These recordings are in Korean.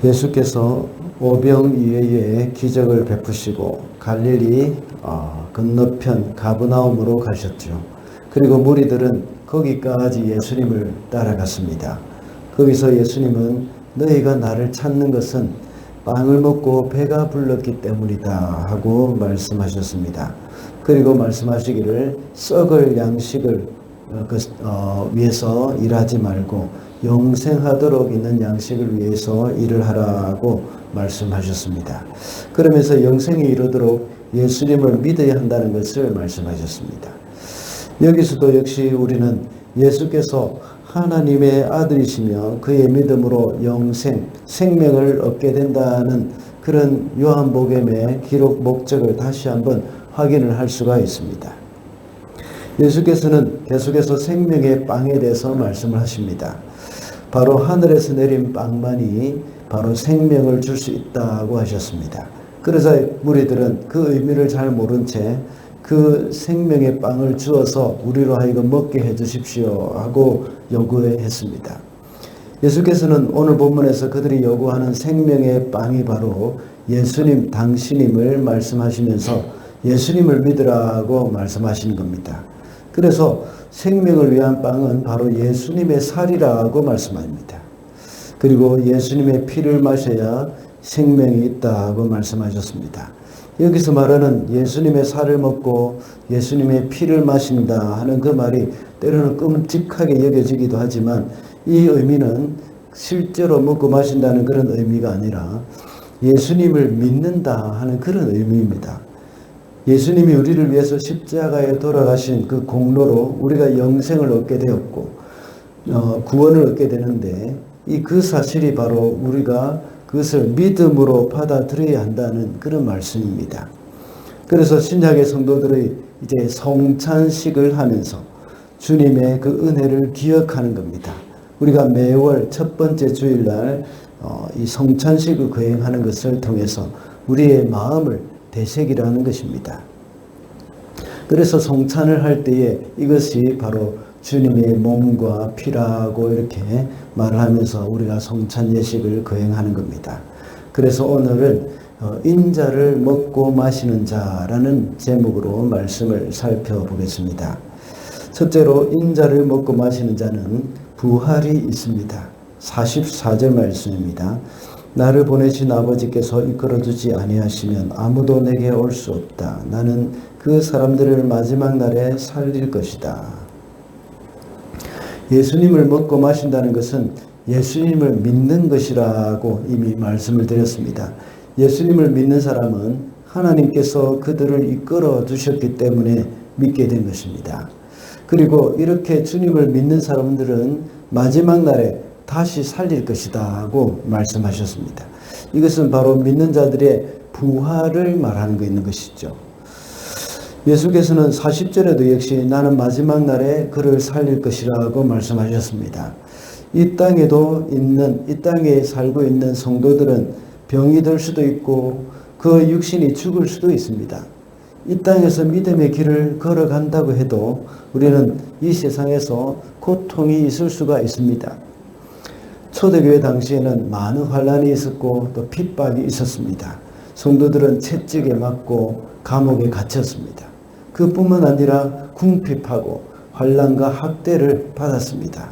예수께서 오병이어의 기적을 베푸시고 갈릴리 건너편 가브나움으로 가셨죠. 그리고 무리들은 거기까지 예수님을 따라갔습니다. 거기서 예수님은 너희가 나를 찾는 것은 빵을 먹고 배가 불렀기 때문이다 하고 말씀하셨습니다. 그리고 말씀하시기를 썩을 양식을 위해서 일하지 말고 영생하도록 있는 양식을 위해서 일을 하라고 말씀하셨습니다. 그러면서 영생에 이르도록 예수님을 믿어야 한다는 것을 말씀하셨습니다. 여기서도 역시 우리는 예수께서 하나님의 아들이시며 그의 믿음으로 영생, 생명을 얻게 된다는 그런 요한복음의 기록 목적을 다시 한번 확인을 할 수가 있습니다. 예수께서는 계속해서 생명의 빵에 대해서 말씀을 하십니다. 바로 하늘에서 내린 빵만이 바로 생명을 줄 수 있다고 하셨습니다. 그래서 무리들은 그 의미를 잘 모른 채 그 생명의 빵을 주어서 우리로 하여금 먹게 해 주십시오 하고 요구했습니다. 예수께서는 오늘 본문에서 그들이 요구하는 생명의 빵이 바로 예수님 당신임을 말씀하시면서 예수님을 믿으라고 말씀하시는 겁니다. 그래서 생명을 위한 빵은 바로 예수님의 살이라고 말씀합니다. 그리고 예수님의 피를 마셔야 생명이 있다고 말씀하셨습니다. 여기서 말하는 예수님의 살을 먹고 예수님의 피를 마신다 하는 그 말이 때로는 끔찍하게 여겨지기도 하지만 이 의미는 실제로 먹고 마신다는 그런 의미가 아니라 예수님을 믿는다 하는 그런 의미입니다. 예수님이 우리를 위해서 십자가에 돌아가신 그 공로로 우리가 영생을 얻게 되었고 구원을 얻게 되는데 그 사실이 바로 우리가 그것을 믿음으로 받아들여야 한다는 그런 말씀입니다. 그래서 신약의 성도들의 이제 성찬식을 하면서 주님의 그 은혜를 기억하는 겁니다. 우리가 매월 첫 번째 주일날 이 성찬식을 거행하는 것을 통해서 우리의 마음을 되새기라는 것입니다. 그래서 성찬을 할 때에 이것이 바로 주님의 몸과 피라고 이렇게 말을 하면서 우리가 성찬 예식을 거행하는 겁니다. 그래서 오늘은 인자를 먹고 마시는 자라는 제목으로 말씀을 살펴보겠습니다. 첫째로 인자를 먹고 마시는 자는 부활이 있습니다. 44절 말씀입니다. 나를 보내신 아버지께서 이끌어주지 아니하시면 아무도 내게 올 수 없다. 나는 그 사람들을 마지막 날에 살릴 것이다. 예수님을 먹고 마신다는 것은 예수님을 믿는 것이라고 이미 말씀을 드렸습니다. 예수님을 믿는 사람은 하나님께서 그들을 이끌어 주셨기 때문에 믿게 된 것입니다. 그리고 이렇게 주님을 믿는 사람들은 마지막 날에 다시 살릴 것이다 하고 말씀하셨습니다. 이것은 바로 믿는 자들의 부활을 말하는 거 있는 것이죠. 예수께서는 40절에도 역시 나는 마지막 날에 그를 살릴 것이라고 말씀하셨습니다. 이 땅에 살고 있는 성도들은 병이 들 수도 있고 그 육신이 죽을 수도 있습니다. 이 땅에서 믿음의 길을 걸어간다고 해도 우리는 이 세상에서 고통이 있을 수가 있습니다. 초대교회 당시에는 많은 환난이 있었고 또 핍박이 있었습니다. 성도들은 채찍에 맞고 감옥에 갇혔습니다. 그뿐만 아니라 궁핍하고 환난과 학대를 받았습니다.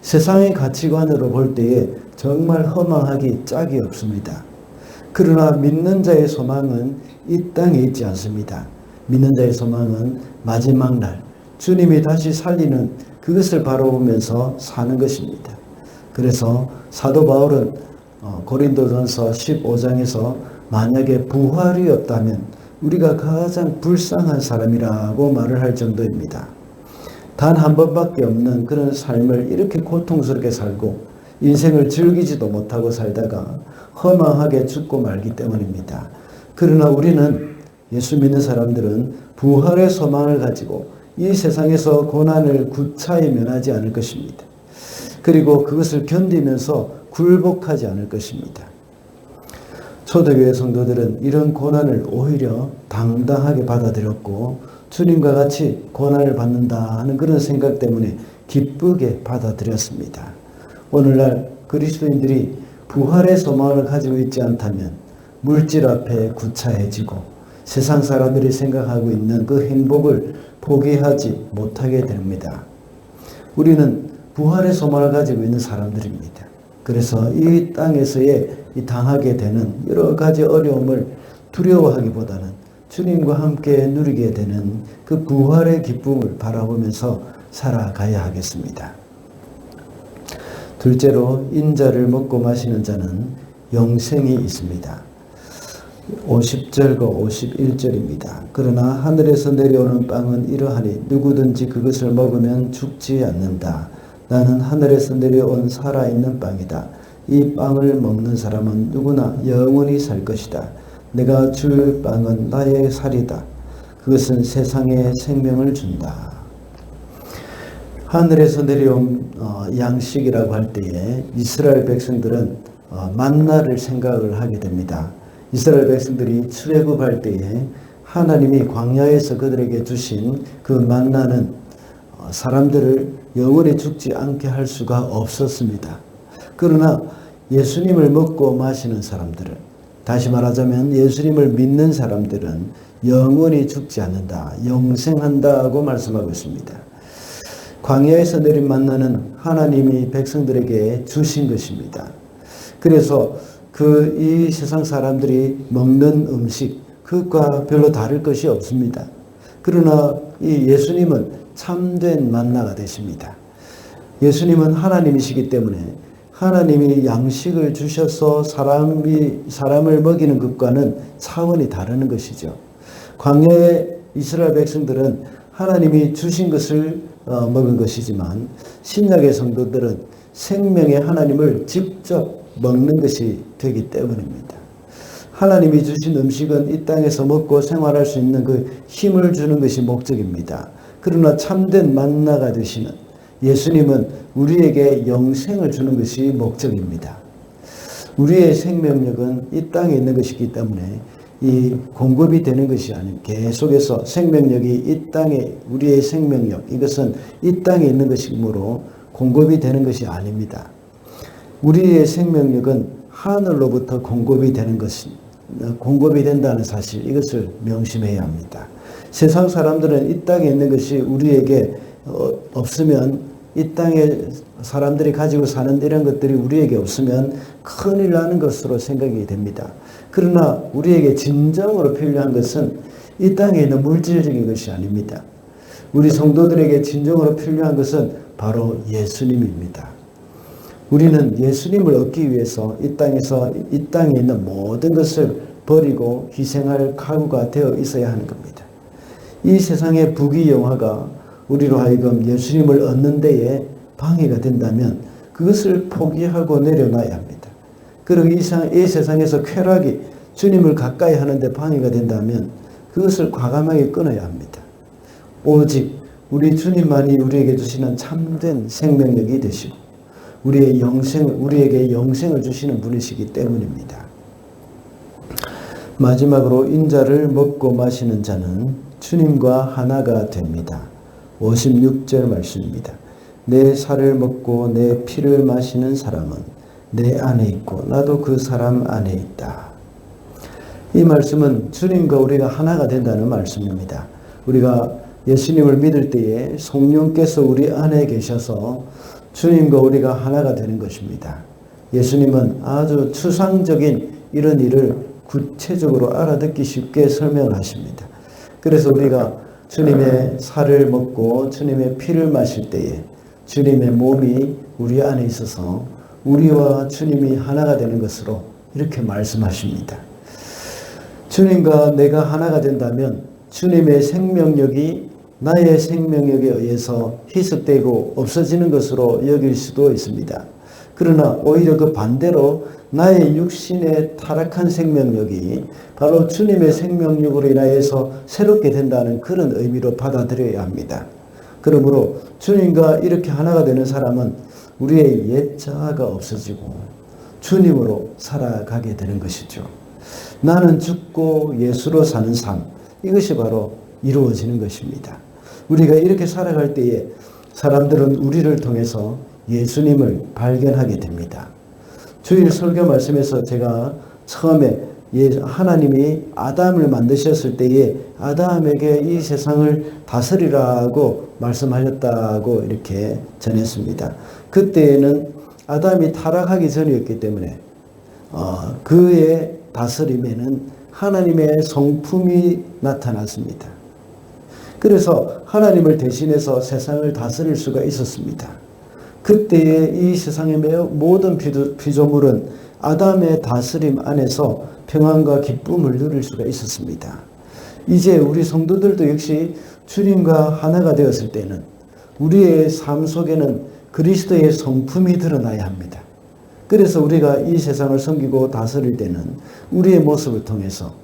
세상의 가치관으로 볼 때에 정말 허망하기 짝이 없습니다. 그러나 믿는 자의 소망은 이 땅에 있지 않습니다. 믿는 자의 소망은 마지막 날 주님이 다시 살리는 그것을 바라보면서 사는 것입니다. 그래서 사도 바울은 고린도전서 15장에서 만약에 부활이 없다면 우리가 가장 불쌍한 사람이라고 말을 할 정도입니다. 단 한 번밖에 없는 그런 삶을 이렇게 고통스럽게 살고 인생을 즐기지도 못하고 살다가 허망하게 죽고 말기 때문입니다. 그러나 우리는 예수 믿는 사람들은 부활의 소망을 가지고 이 세상에서 고난을 구차히 면하지 않을 것입니다. 그리고 그것을 견디면서 굴복하지 않을 것입니다. 초대교회 성도들은 이런 고난을 오히려 당당하게 받아들였고 주님과 같이 고난을 받는다 하는 그런 생각 때문에 기쁘게 받아들였습니다. 오늘날 그리스도인들이 부활의 소망을 가지고 있지 않다면 물질 앞에 구차해지고 세상 사람들이 생각하고 있는 그 행복을 포기하지 못하게 됩니다. 우리는 부활의 소망을 가지고 있는 사람들입니다. 그래서 이 땅에서의 당하게 되는 여러 가지 어려움을 두려워하기보다는 주님과 함께 누리게 되는 그 부활의 기쁨을 바라보면서 살아가야 하겠습니다. 둘째로 인자를 먹고 마시는 자는 영생이 있습니다. 50절과 51절입니다. 그러나 하늘에서 내려오는 빵은 이러하니 누구든지 그것을 먹으면 죽지 않는다. 나는 하늘에서 내려온 살아있는 빵이다. 이 빵을 먹는 사람은 누구나 영원히 살 것이다. 내가 줄 빵은 나의 살이다. 그것은 세상에 생명을 준다. 하늘에서 내려온 양식이라고 할 때에 이스라엘 백성들은 만나를 생각을 하게 됩니다. 이스라엘 백성들이 출애굽할 때에 하나님이 광야에서 그들에게 주신 그 만나는 사람들을 영원히 죽지 않게 할 수가 없었습니다. 그러나 예수님을 먹고 마시는 사람들은, 다시 말하자면 예수님을 믿는 사람들은 영원히 죽지 않는다, 영생한다고 말씀하고 있습니다. 광야에서 내린 만나는 하나님이 백성들에게 주신 것입니다. 그래서 이 세상 사람들이 먹는 음식, 그것과 별로 다를 것이 없습니다. 그러나 이 예수님은 참된 만나가 되십니다. 예수님은 하나님이시기 때문에 하나님이 양식을 주셔서 사람을 먹이는 것과는 차원이 다르는 것이죠. 광야의 이스라엘 백성들은 하나님이 주신 것을 먹은 것이지만 신약의 성도들은 생명의 하나님을 직접 먹는 것이 되기 때문입니다. 하나님이 주신 음식은 이 땅에서 먹고 생활할 수 있는 그 힘을 주는 것이 목적입니다. 그러나 참된 만나가 되시는 예수님은 우리에게 영생을 주는 것이 목적입니다. 우리의 생명력은 이 땅에 있는 것이기 때문에 이 공급이 되는 것이 아닌, 계속해서 생명력이 이 땅에, 우리의 생명력, 이것은 이 땅에 있는 것이므로 공급이 되는 것이 아닙니다. 우리의 생명력은 하늘로부터 공급이 된다는 사실, 이것을 명심해야 합니다. 세상 사람들은 이 땅에 있는 것이 우리에게 없으면, 이 땅에 사람들이 가지고 사는 이런 것들이 우리에게 없으면 큰일 나는 것으로 생각이 됩니다. 그러나 우리에게 진정으로 필요한 것은 이 땅에 있는 물질적인 것이 아닙니다. 우리 성도들에게 진정으로 필요한 것은 바로 예수님입니다. 우리는 예수님을 얻기 위해서 이 땅에 있는 모든 것을 버리고 희생할 각오가 되어 있어야 하는 겁니다. 이 세상의 부귀영화가 우리로 하여금 예수님을 얻는 데에 방해가 된다면 그것을 포기하고 내려놔야 합니다. 그리고 이 세상에서 쾌락이 주님을 가까이 하는 데 방해가 된다면 그것을 과감하게 끊어야 합니다. 오직 우리 주님만이 우리에게 주시는 참된 생명력이 되시고 우리에게 영생을 주시는 분이시기 때문입니다. 마지막으로 인자를 먹고 마시는 자는 주님과 하나가 됩니다. 56절 말씀입니다. 내 살을 먹고 내 피를 마시는 사람은 내 안에 있고 나도 그 사람 안에 있다. 이 말씀은 주님과 우리가 하나가 된다는 말씀입니다. 우리가 예수님을 믿을 때에 성령께서 우리 안에 계셔서 주님과 우리가 하나가 되는 것입니다. 예수님은 아주 추상적인 이런 일을 구체적으로 알아듣기 쉽게 설명하십니다. 그래서 우리가 주님의 살을 먹고 주님의 피를 마실 때에 주님의 몸이 우리 안에 있어서 우리와 주님이 하나가 되는 것으로 이렇게 말씀하십니다. 주님과 내가 하나가 된다면 주님의 생명력이 나의 생명력에 의해서 희석되고 없어지는 것으로 여길 수도 있습니다. 그러나 오히려 그 반대로 나의 육신의 타락한 생명력이 바로 주님의 생명력으로 인하여서 새롭게 된다는 그런 의미로 받아들여야 합니다. 그러므로 주님과 이렇게 하나가 되는 사람은 우리의 옛 자아가 없어지고 주님으로 살아가게 되는 것이죠. 나는 죽고 예수로 사는 삶, 이것이 바로 이루어지는 것입니다. 우리가 이렇게 살아갈 때에 사람들은 우리를 통해서 예수님을 발견하게 됩니다. 주일 설교 말씀에서 제가 처음에 하나님이 아담을 만드셨을 때에 아담에게 이 세상을 다스리라고 말씀하셨다고 이렇게 전했습니다. 그때는 아담이 타락하기 전이었기 때문에 그의 다스림에는 하나님의 성품이 나타났습니다. 그래서 하나님을 대신해서 세상을 다스릴 수가 있었습니다. 그때의 이 세상의 모든 피조물은 아담의 다스림 안에서 평안과 기쁨을 누릴 수가 있었습니다. 이제 우리 성도들도 역시 주님과 하나가 되었을 때는 우리의 삶 속에는 그리스도의 성품이 드러나야 합니다. 그래서 우리가 이 세상을 섬기고 다스릴 때는 우리의 모습을 통해서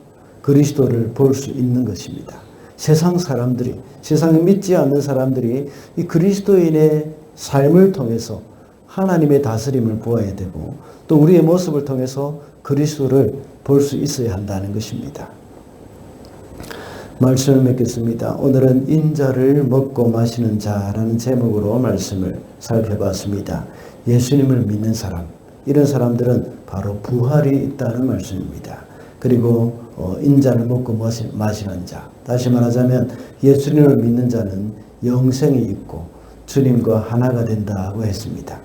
그리스도를 볼 수 있는 것입니다. 세상 사람들이, 세상에 믿지 않는 사람들이 이 그리스도인의 삶을 통해서 하나님의 다스림을 보아야 되고 또 우리의 모습을 통해서 그리스도를 볼 수 있어야 한다는 것입니다. 말씀을 맺겠습니다. 오늘은 인자를 먹고 마시는 자라는 제목으로 말씀을 살펴봤습니다. 예수님을 믿는 사람, 이런 사람들은 바로 부활이 있다는 말씀입니다. 그리고 인자를 먹고 마시는 자, 다시 말하자면 예수님을 믿는 자는 영생이 있고 주님과 하나가 된다고 했습니다.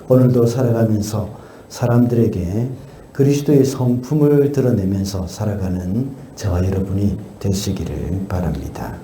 오늘도 살아가면서 사람들에게 그리스도의 성품을 드러내면서 살아가는 저와 여러분이 되시기를 바랍니다.